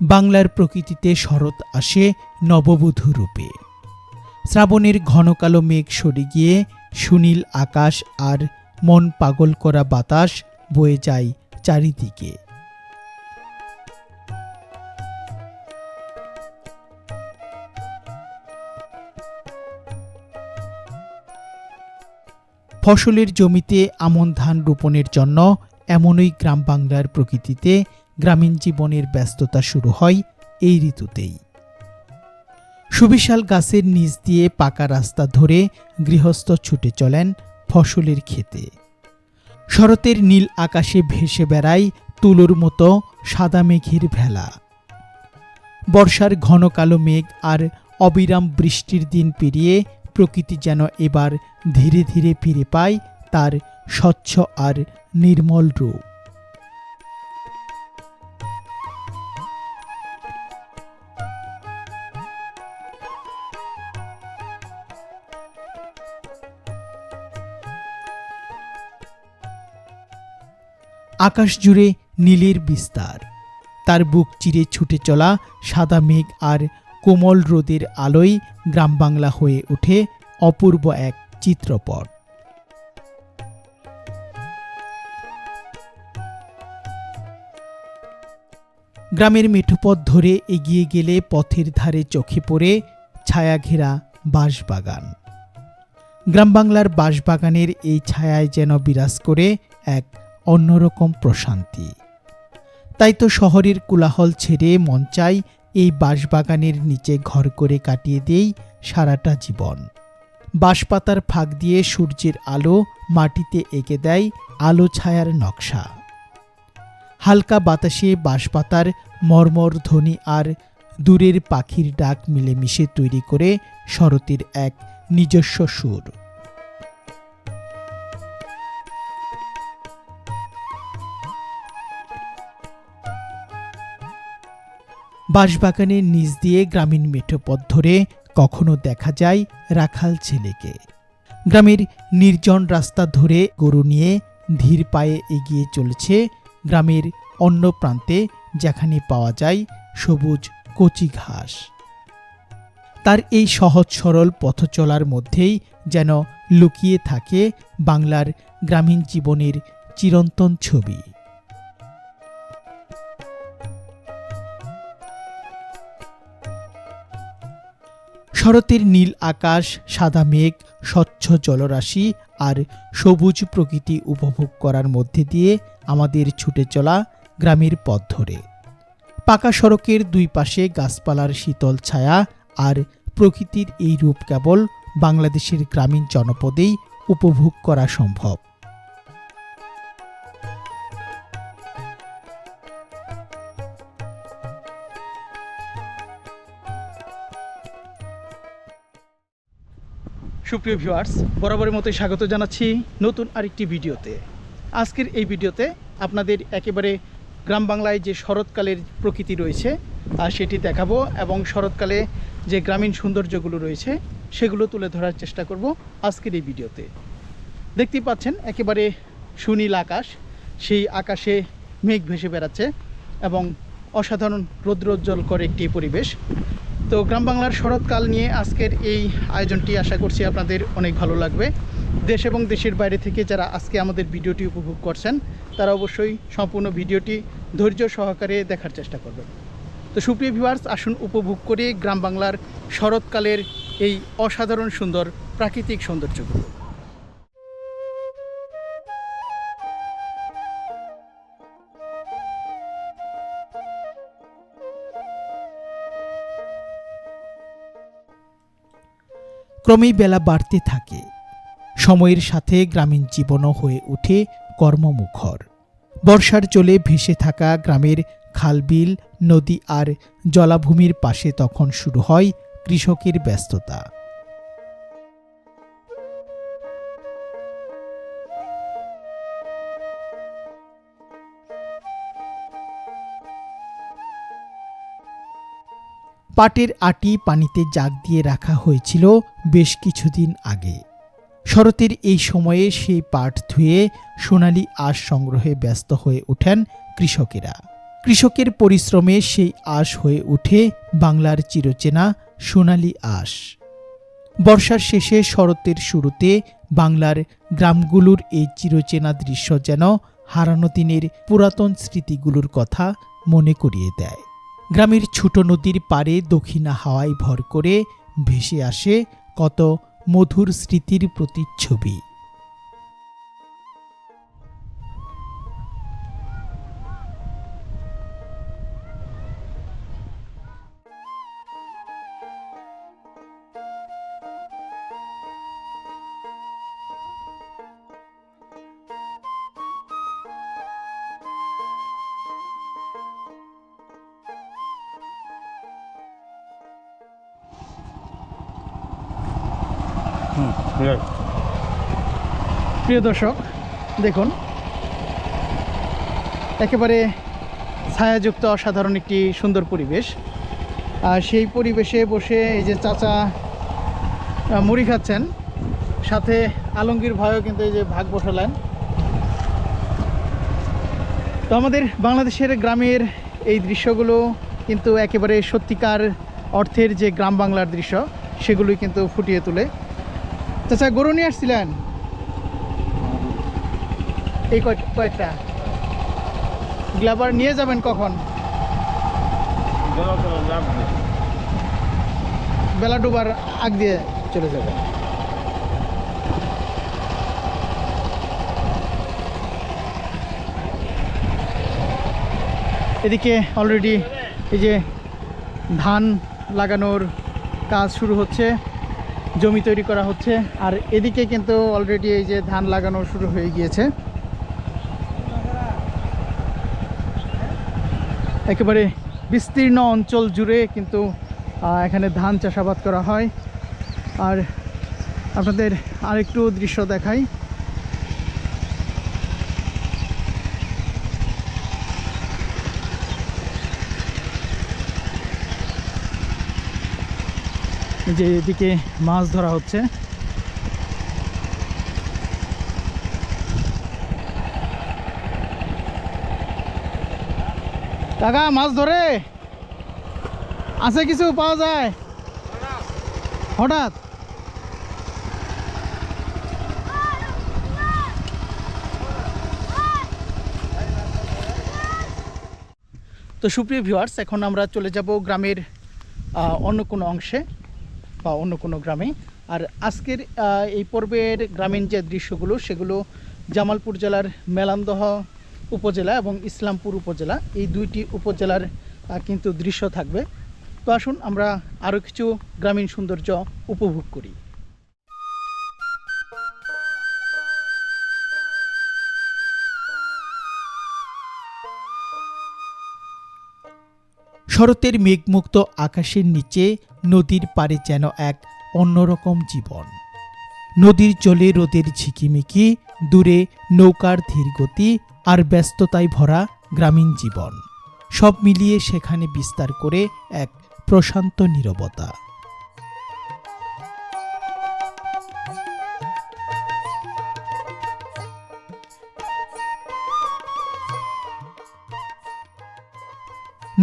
বাংলার প্রকৃতিতে শরৎ আসে নববধূ রূপে। শ্রাবণের ঘন কালো মেঘ সরে গিয়ে সুনীল আকাশ আর মন পাগল করা বাতাস বয়ে যায় চারিদিকে। ফসলের জমিতে আমন ধান রোপণের জন্য এমনই গ্রাম বাংলার প্রকৃতিতে গ্রামীণ জীবনের ব্যস্ততা শুরু হয় এই ঋতুতেই। সুবিশাল গাছের নিচ দিয়ে পাকা রাস্তা ধরে গৃহস্থ ছুটে চলেন ফসলের ক্ষেতে। শরতের নীল আকাশে ভেসে বেড়ায় তুলোর মতো সাদা মেঘের ভেলা। বর্ষার ঘন কালো মেঘ আর অবিরাম বৃষ্টির দিন পেরিয়ে প্রকৃতি যেন এবার ধীরে ধীরে ফিরে পায় তার স্বচ্ছ আর নির্মল রূপ। আকাশ জুড়ে নীলের বিস্তার, তার বুক চিরে ছুটে চলা সাদা মেঘ আর কোমল রোদের আলোয় গ্রাম বাংলা হয়ে ওঠে অপূর্ব এক চিত্রপট। গ্রামের মেঠোপথ ধরে এগিয়ে গেলে পথের ধারে চোখে পড়ে ছায়াঘেরা বাঁশবাগান। গ্রাম বাংলার বাঁশবাগানের এই ছায়ায় যেন বিরাজ করে এক অন্যরকম প্রশান্তি। তাই তো শহরের কোলাহল ছেড়ে মন চাই এই বাঁশবাগানের নিচে ঘর করে কাটিয়ে দেই সারাটা জীবন। বাঁশপাতার ফাঁক দিয়ে সূর্যের আলো মাটিতে এঁকে দেয় আলো ছায়ার নকশা। হালকা বাতাসে বাঁশপাতার মর্মর ধ্বনি আর দূরের পাখির ডাক মিলেমিশে তৈরি করে শরতের এক নিজস্ব সুর। বাঁশবাগানের নিচ দিয়ে গ্রামীণ মেঠোপথ ধরে কখনো দেখা যায় রাখাল ছেলেকে। গ্রামের নির্জন রাস্তা ধরে গরু নিয়ে ধীর পায়ে এগিয়ে চলেছে গ্রামের অন্য প্রান্তে, যেখানে পাওয়া যায় সবুজ কচি ঘাস। তার এই সহজ সরল পথ চলার মধ্যেই যেন লুকিয়ে থাকে বাংলার গ্রামীণ জীবনের চিরন্তন ছবি। শরতের নীল আকাশ, সাদা মেঘ, স্বচ্ছ জলরাশি আর সবুজ প্রকৃতি উপভোগ করার মধ্যে দিয়ে আমাদের ছুটে চলা গ্রামের পথ ধরে। পাকা সড়কের দুই পাশে গাছপালার শীতল ছায়া আর প্রকৃতির এই রূপ কেবল বাংলাদেশের গ্রামীণ জনপদেই উপভোগ করা সম্ভব। সুপ্রিয় ভিউয়ার্স, বরাবরের মতোই স্বাগত জানাচ্ছি নতুন আরেকটি ভিডিওতে। আজকের এই ভিডিওতে আপনাদের একেবারে গ্রাম বাংলায় যে শরৎকালের প্রকৃতি রয়েছে সেটি দেখাবো এবং শরৎকালে যে গ্রামীণ সৌন্দর্যগুলো রয়েছে সেগুলো তুলে ধরার চেষ্টা করব আজকের এই ভিডিওতে। দেখতেই পাচ্ছেন একেবারে সুনীল আকাশ, সেই আকাশে মেঘ ভেসে বেড়াচ্ছে এবং অসাধারণ রৌদ্রোজ্জ্বল করে একটি পরিবেশ। তো গ্রাম বাংলার শরৎকাল নিয়ে আজকের এই আয়োজনটি আশা করছি আপনাদের অনেক ভালো লাগবে। দেশ এবং দেশের বাইরে থেকে যারা আজকে আমাদের ভিডিওটি উপভোগ করছেন তারা অবশ্যই সম্পূর্ণ ভিডিওটি ধৈর্য সহকারে দেখার চেষ্টা করবেন। তো সুপ্রিয় ভিউয়ার্স, আসুন উপভোগ করে গ্রাম বাংলার শরৎকালের এই অসাধারণ সুন্দর প্রাকৃতিক সৌন্দর্যগুলো। ক্রমেই বেলা বাড়তে থাকে, সময়ের সাথে গ্রামীণ জীবনও হয়ে ওঠে কর্মমুখর। বর্ষার জলে ভেসে থাকা গ্রামের খালবিল, নদী আর জলাভূমির পাশে তখন শুরু হয় কৃষকের ব্যস্ততা। পাটের আটি পানিতে জাগ দিয়ে রাখা হয়েছিল বেশ কিছুদিন আগে। শরতের এই সময়ে সেই পাট ধুয়ে সোনালি আঁশ সংগ্রহে ব্যস্ত হয়ে ওঠেন কৃষকেরা। কৃষকের পরিশ্রমে সেই আঁশ হয়ে ওঠে বাংলার চিরচেনা সোনালী আঁশ। বর্ষার শেষে শরতের শুরুতে বাংলার গ্রামগুলোর এই চিরচেনা দৃশ্য যেন হারানো দিনের পুরাতন স্মৃতিগুলোর কথা মনে করিয়ে দেয়। গ্রামের ছোট নদীর পাড়ে দক্ষিণা হাওয়ায় ভর করে ভেসে আসে কত মধুর স্মৃতির প্রতিচ্ছবি। প্রিয় দর্শক, দেখুন একেবারে ছায়াযুক্ত অসাধারণ একটি সুন্দর পরিবেশ। আর সেই পরিবেশে বসে এই যে চাচা মুড়ি খাচ্ছেন, সাথে আলমগীর ভাইও কিন্তু এই যে ভাগ বসালেন। তো আমাদের বাংলাদেশের গ্রামের এই দৃশ্যগুলো কিন্তু একেবারে সত্যিকার অর্থের যে গ্রাম বাংলার দৃশ্য সেগুলোই কিন্তু ফুটিয়ে তোলে। চাচা, গরু নিয়ে আসছিলেন? এই কয়েকটা গ্লাবার নিয়ে যাবেন কখন? বেলা ডুবার আগ দিয়ে চলে যাবেন। এদিকে অলরেডি এই যে ধান লাগানোর কাজ শুরু হচ্ছে, জমি তৈরি করা হচ্ছে। আর এদিকে কিন্তু অলরেডি এই যে ধান লাগানো শুরু হয়ে গিয়েছে। একেবারে বিস্তীর্ণ অঞ্চল জুড়ে কিন্তু এখানে ধান চাষাবাদ করা হয়। আর আপনাদের আরেকটু দৃশ্য দেখাই। যে এদিকে মাছ ধরা হচ্ছে। কাকা, মাছ ধরে আছে? কিছু পাওয়া যায় হঠাৎ? তো সুপ্রিয় ভিউয়ার্স, এখন আমরা চলে যাব গ্রামের অন্য কোনো অংশে বা অন্য কোনো গ্রামে। আর আজকের এই পর্বের গ্রামীণ যে দৃশ্যগুলো সেগুলো জামালপুর জেলার মেলান্দহ উপজেলা এবং ইসলামপুর উপজেলা, এই দুইটি উপজেলার কিন্তু দৃশ্য থাকবে। তো আসুন আমরা আরও কিছু গ্রামীণ সৌন্দর্য উপভোগ করি। শরতের মেঘমুক্ত আকাশের নিচে নদীর পাড়ে যেন এক অন্যরকম জীবন। নদীর জলে রোদের ঝিকিমিকি, দূরে নৌকার ধীর গতি আর ব্যস্ততায় ভরা গ্রামীণ জীবন, সব মিলিয়ে সেখানে বিস্তার করে এক প্রশান্ত নীরবতা।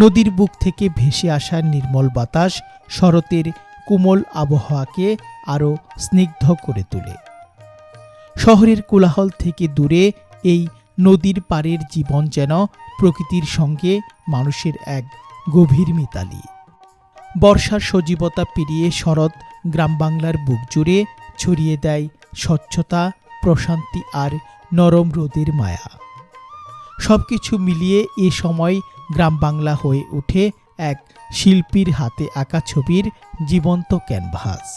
নদীর বুক থেকে ভেসে আসা নির্মল বাতাস শরতের কোমল আবহাওয়াকে আরও স্নিগ্ধ করে তোলে। শহরের কোলাহল থেকে দূরে এই নদীর পাড়ের জীবন যেন প্রকৃতির সঙ্গে মানুষের এক গভীর মিতালি। বর্ষার সজীবতা পেরিয়ে শরৎ গ্রাম বাংলার বুক জুড়ে ছড়িয়ে দেয় স্বচ্ছতা, প্রশান্তি আর নরম রোদের মায়া। সবকিছু মিলিয়ে এ সময় গ্রাম বাংলা হয়ে ওঠে এক শিল্পীর হাতে আঁকা ছবির জীবন্ত ক্যানভাস।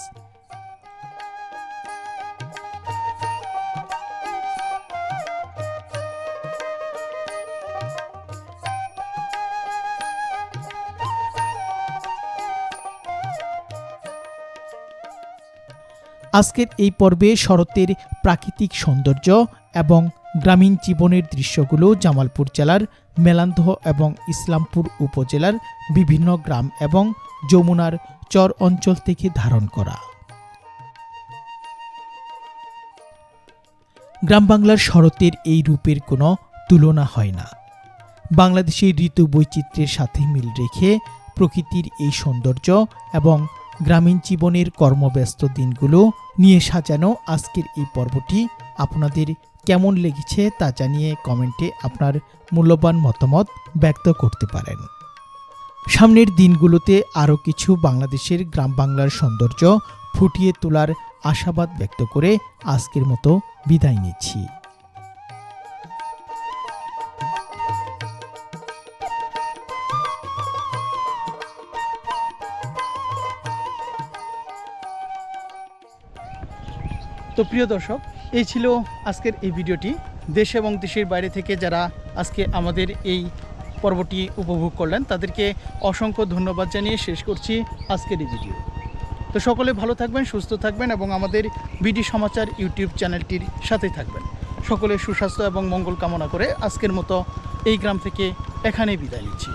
আজকের এই পর্বে শরতের প্রাকৃতিক সৌন্দর্য এবং গ্রামীণ জীবনের দৃশ্যগুলো জামালপুর জেলার মেলান্দহ এবং ইসলামপুর উপজেলার বিভিন্ন গ্রাম এবং যমুনার চর অঞ্চল থেকে ধারণ করা। গ্রাম বাংলার শরতের এই রূপের কোনো তুলনা হয় না। বাংলাদেশের ঋতু বৈচিত্র্যের সাথে মিল রেখে প্রকৃতির এই সৌন্দর্য এবং গ্রামীণ জীবনের কর্মব্যস্ত দিনগুলো নিয়ে সাজানো আজকের এই পর্বটি আপনাদের কেমন লেগেছে তা জানিয়ে কমেন্টে আপনার মূল্যবান মতামত ব্যক্ত করতে পারেন। সামনের দিনগুলোতে আরও কিছু বাংলাদেশের গ্রাম বাংলার সৌন্দর্য ফুটিয়ে তোলার আশাবাদ ব্যক্ত করে আজকের মতো বিদায় নিচ্ছি। তো প্রিয় দর্শক, এই ছিল আজকের এই ভিডিওটি। দেশ এবং দেশের বাইরে থেকে যারা আজকে আমাদের এই পর্বটি উপভোগ করলেন তাদেরকে অসংখ্য ধন্যবাদ জানিয়ে শেষ করছি আজকের এই ভিডিও। তো সকলে ভালো থাকবেন, সুস্থ থাকবেন এবং আমাদের বিডি সমাচার ইউটিউব চ্যানেলটির সাথে থাকবেন। সকলের সুস্বাস্থ্য এবং মঙ্গল কামনা করে আজকের মতো এই গ্রাম থেকে এখানেই বিদায় নিচ্ছি।